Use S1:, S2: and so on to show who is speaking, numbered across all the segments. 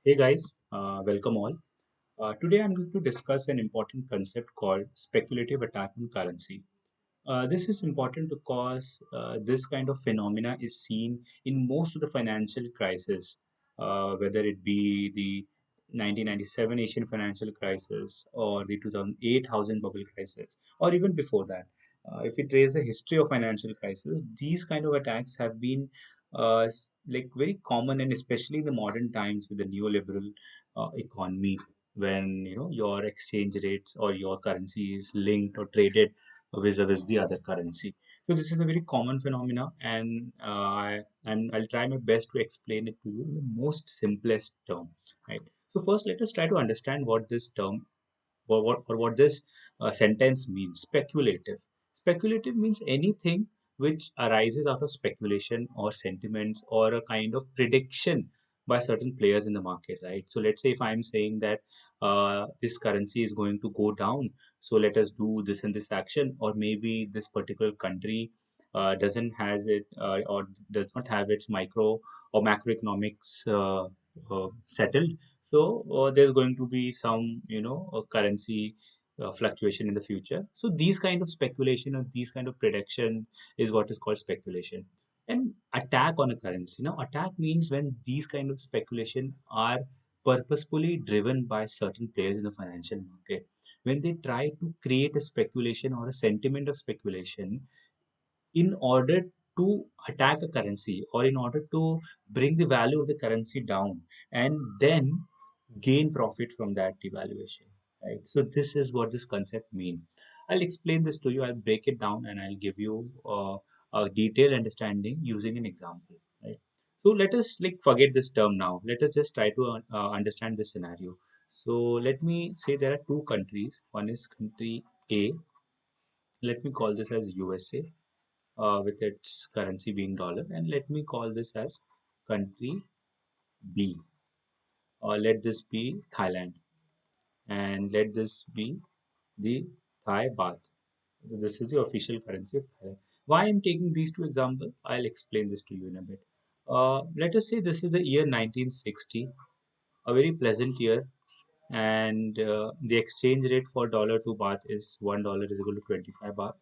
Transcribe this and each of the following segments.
S1: Hey guys, welcome all. Today I'm going to discuss an important concept called speculative attack on currency. This is important because this kind of phenomena is seen in most of the financial crises, whether it be the 1997 Asian financial crisis or the 2008 housing bubble crisis, or even before that. If we trace the history of financial crisis, these kind of attacks have been like very common, and especially in the modern times with the neoliberal economy, when your exchange rates or your currency is linked or traded vis-a-vis the other currency. So this is a very common phenomena, and I'll try my best to explain it to you in the most simplest term. Right. So first, let us try to understand what this term or what this sentence means. Speculative. Speculative means anything which arises out of speculation or sentiments or a kind of prediction by certain players in the market, right? So let's say if I'm saying that this currency is going to go down, so let us do this and this action, or maybe this particular country doesn't has it or does not have its micro or macroeconomics settled, so there's going to be some currency fluctuation in the future. So these kind of speculation or these kind of prediction is what is called speculation. And attack on a currency, now attack means when these kind of speculation are purposefully driven by certain players in the financial market, when they try to create a speculation or a sentiment of speculation in order to attack a currency or in order to bring the value of the currency down and then gain profit from that devaluation, right? So this is what this concept mean. I'll explain this to you. I'll break it down and I'll give you a detailed understanding using an example, right? So let us like forget this term now. Let us just try to understand this scenario. So let me say there are two countries. One is country A. Let me call this as USA, with its currency being dollar, and let me call this as country B, or let this be Thailand, and let this be the Thai baht. This is the official currency of Thailand. Why I'm taking these two examples, I'll explain this to you in a bit. Let us say this is the year 1960, a very pleasant year, and the exchange rate for dollar to baht is $1 is equal to 25 baht.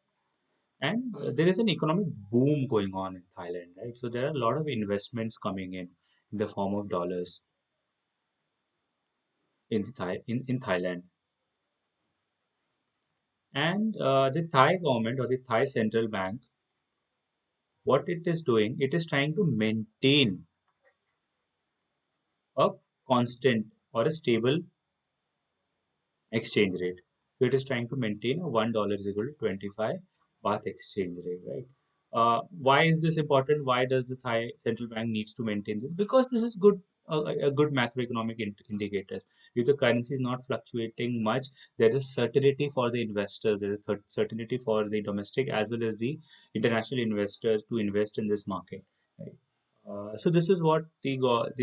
S1: And there is an economic boom going on in Thailand, right? So there are a lot of investments coming in the form of dollars in Thailand. And the Thai government or the Thai central bank, what it is doing, it is trying to maintain a constant or a stable exchange rate. So it is trying to maintain a $1 is equal to 25 baht exchange rate, right? Why is this important? Why does the Thai central bank needs to maintain this? Because this is good, a good macroeconomic indicators. If the currency is not fluctuating much, there is certainty for the investors. There is certainty for the domestic as well as the international investors to invest in this market, right? So this is what the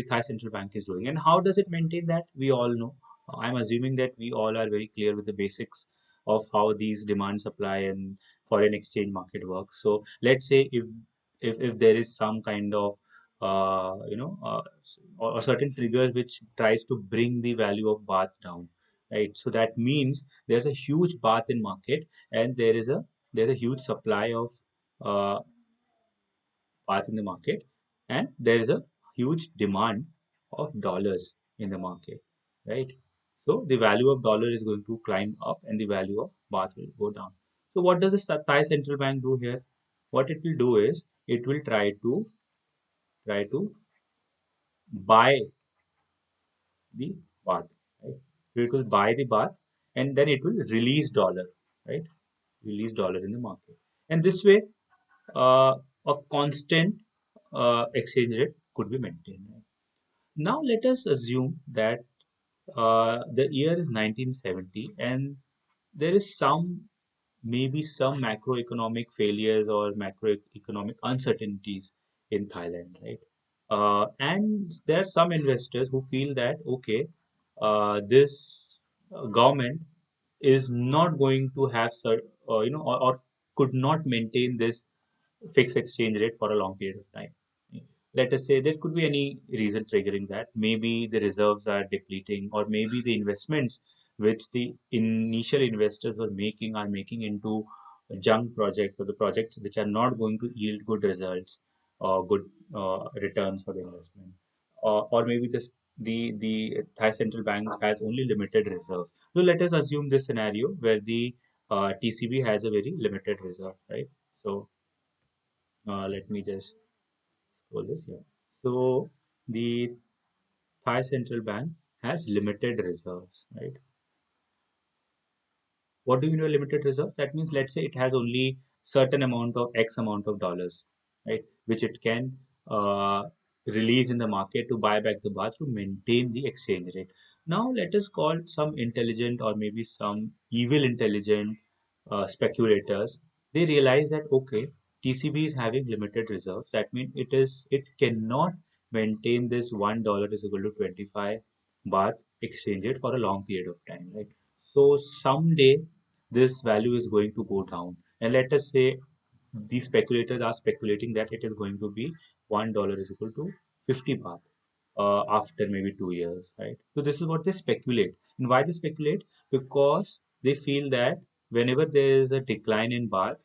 S1: Thai central bank is doing. And how does it maintain that? We all know. I'm assuming that we all are very clear with the basics of how these demand, supply, and foreign exchange market works. So let's say if there is some kind of or certain trigger which tries to bring the value of baht down, right? So that means there's a huge baht in market, and there's a huge supply of uh, baht in the market, and there is a huge demand of dollars in the market, right? So the value of dollar is going to climb up and the value of baht will go down. So what does the Thai central bank do here? What it will do is it will try to buy the baht, right? So it will buy the baht and then it will release dollar, right? Release dollar in the market. And this way, a constant exchange rate could be maintained. Right? Now let us assume that the year is 1970 and there is maybe some macroeconomic failures or macroeconomic uncertainties in Thailand, right? And there are some investors who feel that okay, this government is not going to have or could not maintain this fixed exchange rate for a long period of time. Let us say there could be any reason triggering that. Maybe the reserves are depleting, or maybe the investments which the initial investors were making are making into junk projects, or the projects which are not going to yield good results or good returns for the investment. Or maybe the Thai central bank has only limited reserves. So let us assume this scenario where the TCB has a very limited reserve, right? So let me just scroll this here. So the Thai central bank has limited reserves, right? What do you mean by limited reserve? That means, let's say it has only certain amount of X amount of dollars, right, which it can uh, release in the market to buy back the bar to maintain the exchange rate. Now, let us call some intelligent, or maybe some evil intelligent speculators. They realize that okay, TCB is having limited reserves. That means it cannot maintain this $1 is equal to 25 baht exchange rate for a long period of time, right? So someday this value is going to go down. And let us say these speculators are speculating that it is going to be $1 is equal to 50 baht after maybe 2 years, right? So this is what they speculate. And why they speculate? Because they feel that whenever there is a decline in baht,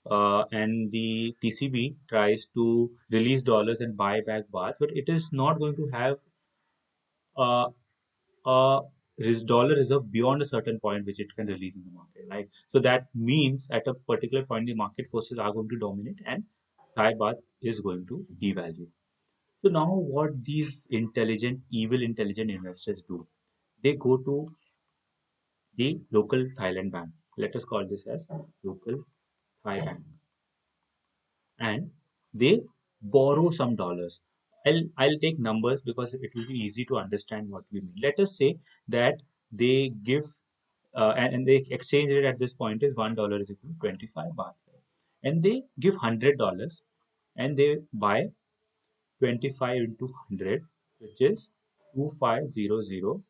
S1: and the TCB tries to release dollars and buy back baht, but it is not going to have uh, a dollar reserve beyond a certain point which it can release in the market, right? So that means at a particular point the market forces are going to dominate and Thai baht is going to devalue. So now what these intelligent, evil intelligent investors do, they go to the local Thailand bank. Let us call this as local Thai bank, and they borrow some dollars. I'll take numbers because it will be easy to understand what we mean. Let us say that they give and the exchange rate at this point is $1 is equal to 25 baht, and they give $100 and they buy 25 into 100, which is 2500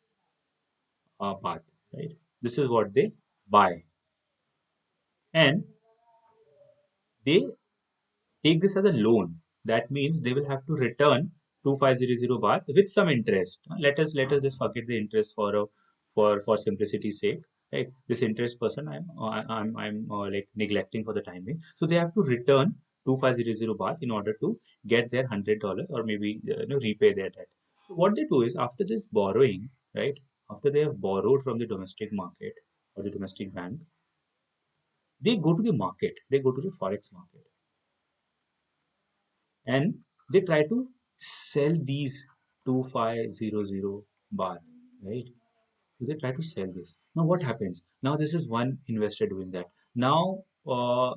S1: baht, right? This is what they buy, and they take this as a loan. That means they will have to return 2500 baht with some interest. Let us just forget the interest for for simplicity's sake. Right? This interest person I'm like neglecting for the time being. So they have to return 2500 baht in order to get their $100, or maybe repay their debt. So what they do is, after this borrowing, right? After they have borrowed from the domestic market or the domestic bank, they go to the market. They go to the forex market, and they try to sell these 2500 baht, right? So they try to sell this. Now what happens? Now this is one investor doing that. Now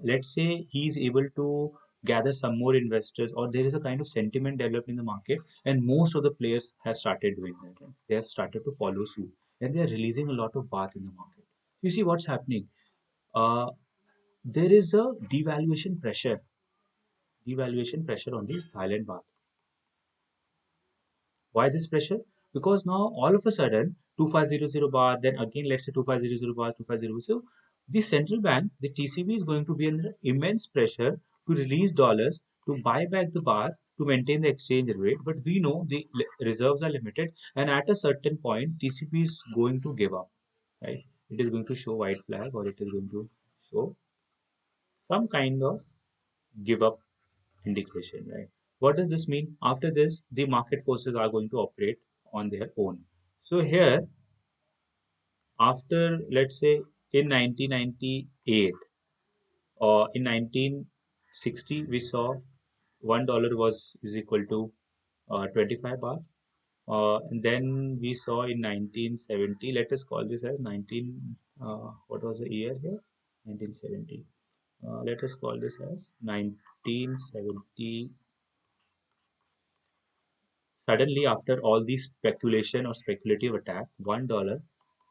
S1: let's say he's able to gather some more investors, or there is a kind of sentiment developed in the market, and most of the players have started doing that, right? They have started to follow suit, and they are releasing a lot of baht in the market. You see what's happening. uh, there is a devaluation pressure on the Thailand baht. Why this pressure? Because now all of a sudden 2500 baht, then again let's say 2500 baht, 2500. So the central bank, the TCB, is going to be under immense pressure to release dollars to buy back the baht to maintain the exchange rate. But we know the reserves are limited, and at a certain point, TCB is going to give up. Right? It is going to show white flag, or it is going to show some kind of give up indication, right? What does this mean? After this, the market forces are going to operate on their own. So here, after let's say in 1998 or in 1960, we saw $1 was is equal to 25 baht. And then we saw in 1970, let us call this as 19, what was the year here? 1970. Let us call this as 1970. Suddenly, after all these speculation or speculative attack, $1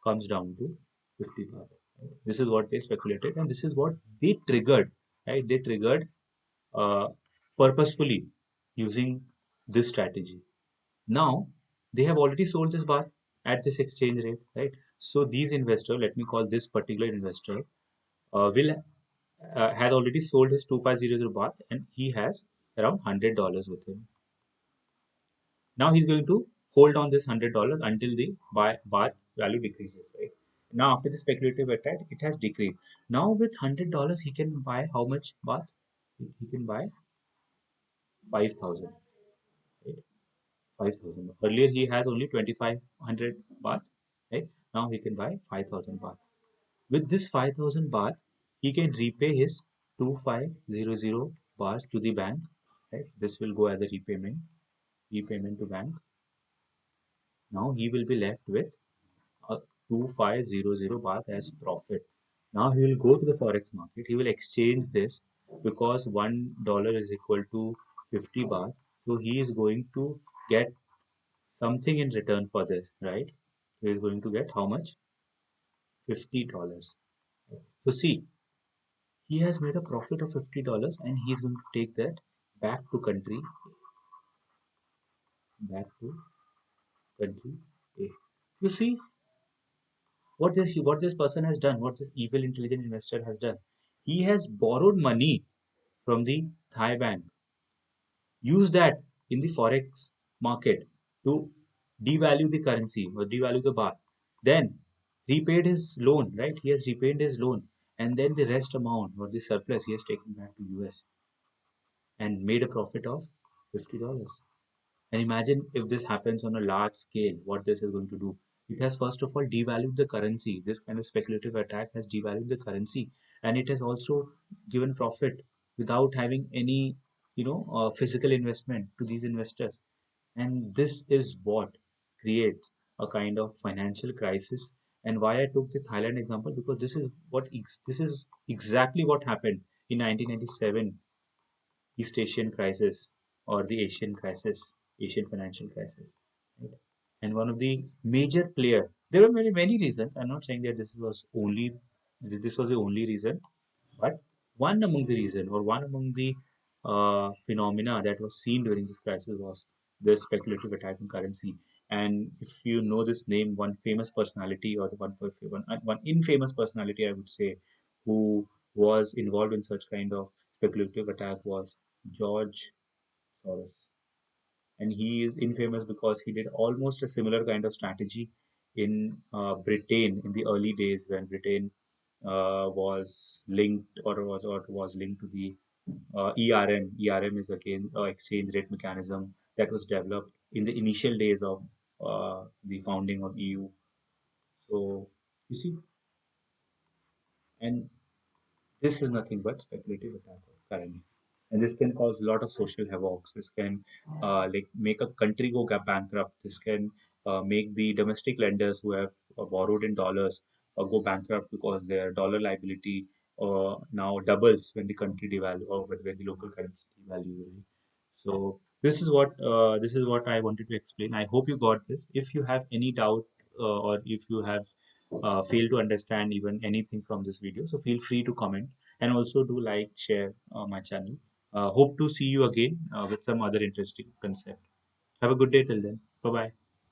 S1: comes down to 50 baht. This is what they speculated, and this is what they triggered. Right? They triggered uh, purposefully using this strategy. Now they have already sold this baht at this exchange rate, right? So these investor, let me call this particular investor, will has already sold his 2500 baht, and he has around $100 with him. Now he's going to hold on this $100 until the baht value decreases, right? Now after the speculative attack, it has decreased. Now with $100, he can buy how much baht? He can buy 5,000, right? 5,000. Earlier he has only 2,500 baht, right? Now he can buy 5,000 baht. With this 5,000 baht, he can repay his 2,500 bahts to the bank, right? This will go as a repayment to bank. Now he will be left with 2,500 baht as profit. Now he will go to the forex market. He will exchange this because $1 is equal to 50 baht. So he is going to get something in return for this, right? He is going to get how much? $50. So see, he has made a profit of $50 and he is going to take that back to country, back to country A. You see what this person has done, what this evil intelligent investor has done. He has borrowed money from the Thai bank, used that in the forex market to devalue the currency or devalue the baht. Then repaid his loan, right? He has repaid his loan, and then the rest amount or the surplus he has taken back to US and made a profit of $50. And imagine if this happens on a large scale, what this is going to do. It has first of all devalued the currency. This kind of speculative attack has devalued the currency, and it has also given profit without having any, physical investment to these investors. And this is what creates a kind of financial crisis. And why I took the Thailand example, because this is exactly what happened in 1997 East Asian crisis or the Asian crisis, Asian financial crisis. Right? And one of the major player, there were many reasons. I'm not saying that this was the only reason, but one among the reason or one among the phenomena that was seen during this crisis was the speculative attack on currency. And if you know this name, one famous personality or the one infamous personality, I would say, who was involved in such kind of speculative attack was George Soros. And he is infamous because he did almost a similar kind of strategy in Britain in the early days when Britain was linked or was linked to the ERM. ERM is again exchange rate mechanism that was developed in the initial days of the founding of EU. So you see, and this is nothing but speculative attack of currency. And this can cause a lot of social havoc. This can like make a country go bankrupt. This can make the domestic lenders who have borrowed in dollars go bankrupt because their dollar liability now doubles when the country devalue or when the local currency devalue. Right? So this is what I wanted to explain. I hope you got this. If you have any doubt or if you have failed to understand even anything from this video, so feel free to comment and also do like, share my channel. Hope to see you again with some other interesting concept. Have a good day till then. Bye bye.